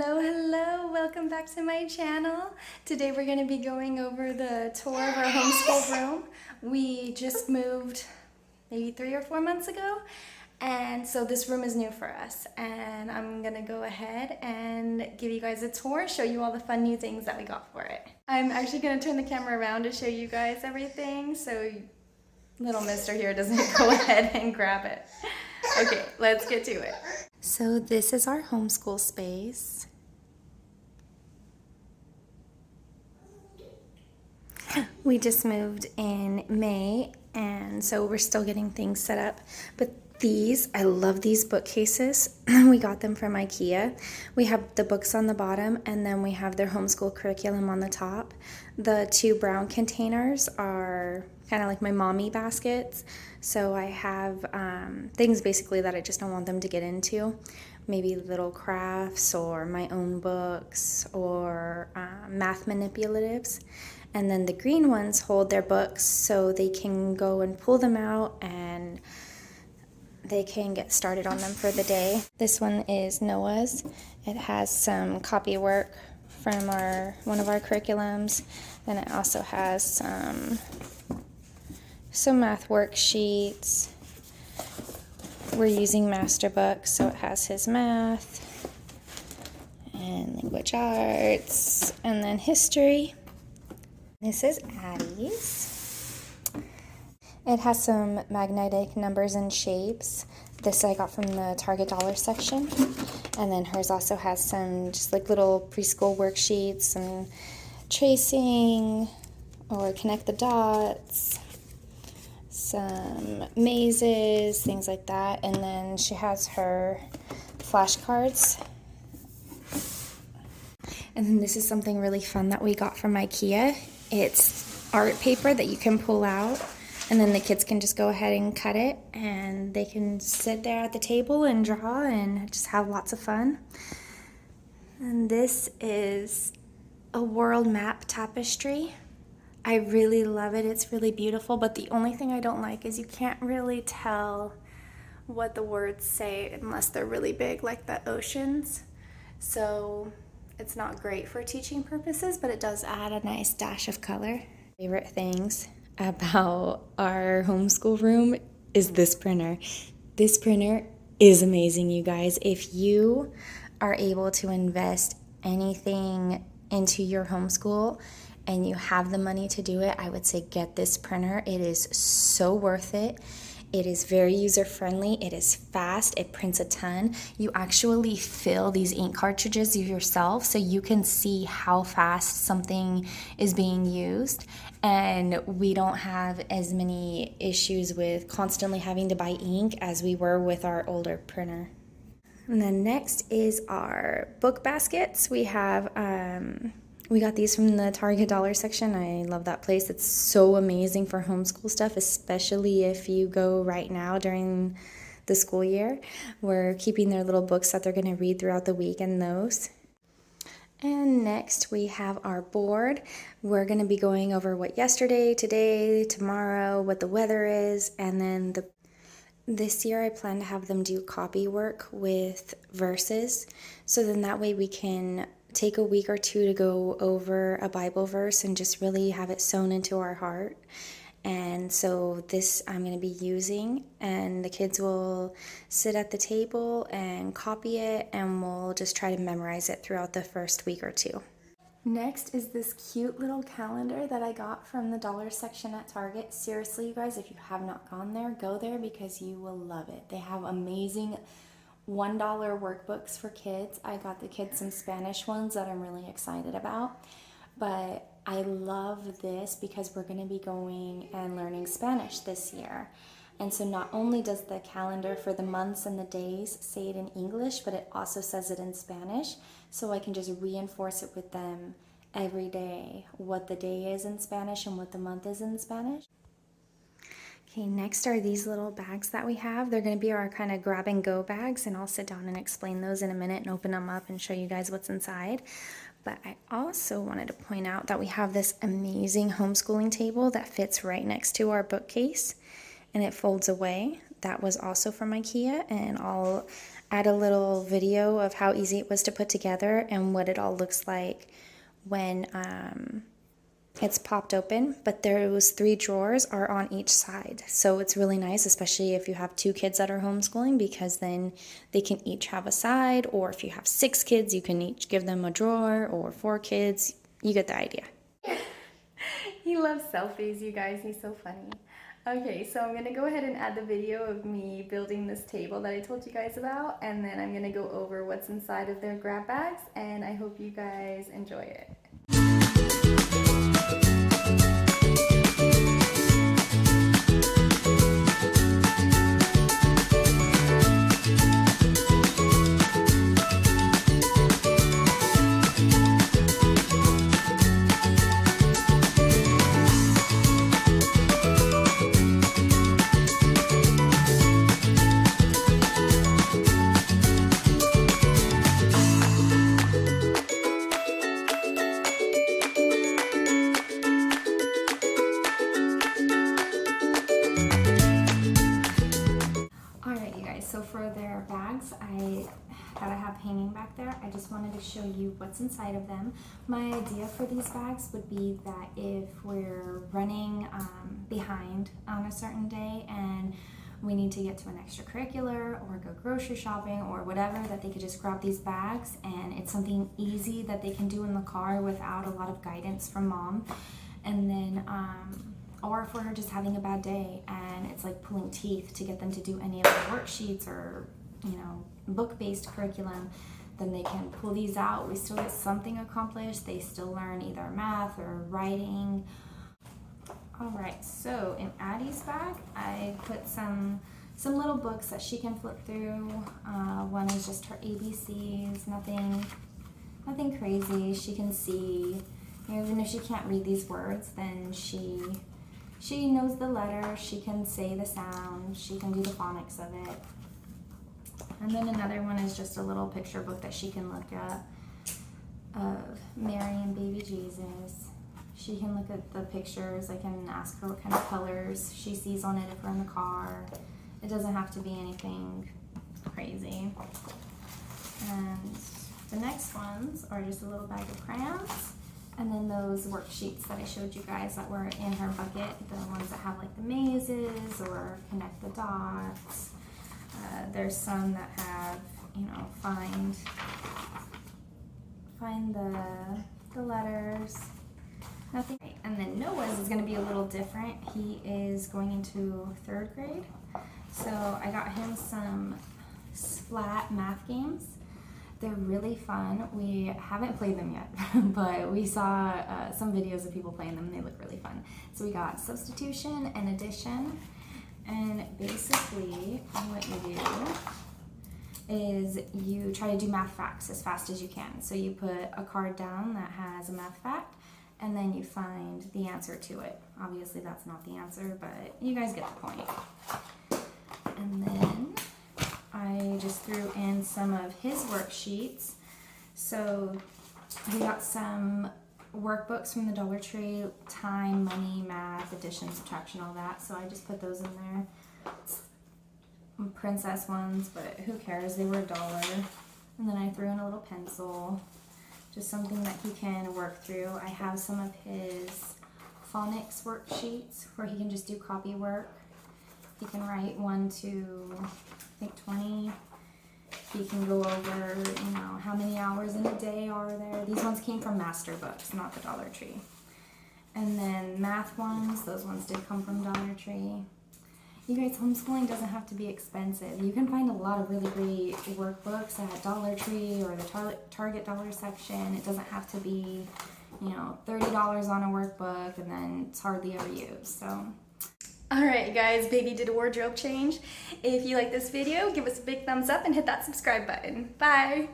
Hello, welcome back to my channel. Today we're going to be going over the tour of our homeschool room. We just moved maybe 3 or 4 months ago, and so this room is new for us, and I'm going to go ahead and give you guys a tour, show you all the fun new things that we got for it. I'm actually going to turn the camera around to show you guys everything so little mister here doesn't go ahead and grab it. Okay, let's get to it. So this is our homeschool space. We just moved in May, and so we're still getting things set up. But I love these bookcases. We got them from Ikea. We have the books on the bottom, and then we have their homeschool curriculum on the top. The 2 brown containers are kind of like my mommy baskets. So I have things basically that I just don't want them to get into. Maybe little crafts or my own books or math manipulatives. And then the green ones hold their books so they can go and pull them out and they can get started on them for the day. This one is Noah's. It has some copy work from one of our curriculums. Then it also has some math worksheets. We're using Master Books, so it has his math and language arts and then history. This is Addie's. It has some magnetic numbers and shapes. This I got from the Target dollar section. And then hers also has some just like little preschool worksheets and tracing or connect the dots, some mazes, things like that. And then she has her flashcards. And then this is something really fun that we got from Ikea. It's art paper that you can pull out, and then the kids can just go ahead and cut it, and they can sit there at the table and draw and just have lots of fun. And this is a world map tapestry. I really love it. It's really beautiful, but the only thing I don't like is you can't really tell what the words say unless they're really big, like the oceans. So it's not great for teaching purposes, but it does add a nice dash of color. Favorite things about our homeschool room is this printer. This printer is amazing, you guys. If you are able to invest anything into your homeschool and you have the money to do it, I would say get this printer. It is so worth it. It is very user-friendly. It is fast. It prints a ton. You actually fill these ink cartridges yourself so you can see how fast something is being used. And we don't have as many issues with constantly having to buy ink as we were with our older printer. And then next is our book baskets. We got these from the Target dollar section. I love that place. It's so amazing for homeschool stuff, especially if you go right now during the school year. We're keeping their little books that they're going to read throughout the week in those. And next we have our board. We're going to be going over what yesterday, today, tomorrow, what the weather is, and then this year I plan to have them do copy work with verses. So then that way we can take a week or 2 to go over a Bible verse and just really have it sewn into our heart. And so this I'm going to be using, and the kids will sit at the table and copy it, and we'll just try to memorize it throughout the first week or 2. Next is this cute little calendar that I got from the dollar section at Target. Seriously, you guys, if you have not gone there, go there because you will love it. They have amazing $1 workbooks for kids. I got the kids some Spanish ones that I'm really excited about. But I love this because we're going to be going and learning Spanish this year. And so not only does the calendar for the months and the days say it in English, but it also says it in Spanish. So I can just reinforce it with them every day, what the day is in Spanish and what the month is in Spanish. Okay, next are these little bags that we have. They're going to be our kind of grab and go bags, and I'll sit down and explain those in a minute and open them up and show you guys what's inside. But I also wanted to point out that we have this amazing homeschooling table that fits right next to our bookcase, and it folds away. That was also from Ikea, and I'll add a little video of how easy it was to put together and what it all looks like when it's popped open. But those 3 drawers are on each side, so it's really nice, especially if you have 2 kids that are homeschooling, because then they can each have a side, or if you have 6 kids, you can each give them a drawer, or 4 kids. You get the idea. He loves selfies, you guys. He's so funny. Okay, so I'm gonna go ahead and add the video of me building this table that I told you guys about, and then I'm gonna go over what's inside of their grab bags, and I hope you guys enjoy it. So for their bags, I gotta have hanging back there. I just wanted to show you what's inside of them. My idea for these bags would be that if we're running behind on a certain day and we need to get to an extracurricular or go grocery shopping or whatever, that they could just grab these bags, and it's something easy that they can do in the car without a lot of guidance from mom. And then or if we're just having a bad day and it's like pulling teeth to get them to do any of the worksheets or, you know, book-based curriculum, then they can pull these out. We still get something accomplished. They still learn either math or writing. All right, so in Addie's bag, I put some little books that she can flip through. One is just her ABCs, nothing crazy. She can see, even if she can't read these words, then she knows the letter, she can say the sound, she can do the phonics of it. And then another one is just a little picture book that she can look at of Mary and baby Jesus. She can look at the pictures. I can ask her what kind of colors she sees on it if we're in the car. It doesn't have to be anything crazy. And the next ones are just a little bag of crayons. And then those worksheets that I showed you guys that were in her bucket, the ones that have like the mazes or connect the dots. There's some that have, you know, find the letters. Nothing. And then Noah's is going to be a little different. He is going into 3rd grade. So I got him some Splat math games. They're really fun. We haven't played them yet, but we saw some videos of people playing them and they look really fun. So we got substitution and addition, and basically what you do is you try to do math facts as fast as you can. So you put a card down that has a math fact, and then you find the answer to it. Obviously that's not the answer, but you guys get the point. And then I just threw in some of his worksheets. So we got some workbooks from the Dollar Tree, time, money, math, addition, subtraction, all that. So I just put those in there. Princess ones, but who cares? They were $1. And then I threw in a little pencil, just something that he can work through. I have some of his phonics worksheets where he can just do copy work. He can write 1 to, I think, 20. He can go over, you know, how many hours in a day are there. These ones came from Master Books, not the Dollar Tree. And then math ones, those ones did come from Dollar Tree. You guys, homeschooling doesn't have to be expensive. You can find a lot of really great workbooks at Dollar Tree or the Target dollar section. It doesn't have to be, you know, $30 on a workbook and then it's hardly ever used. So. Alright guys, baby did a wardrobe change. If you like this video, give us a big thumbs up and hit that subscribe button. Bye!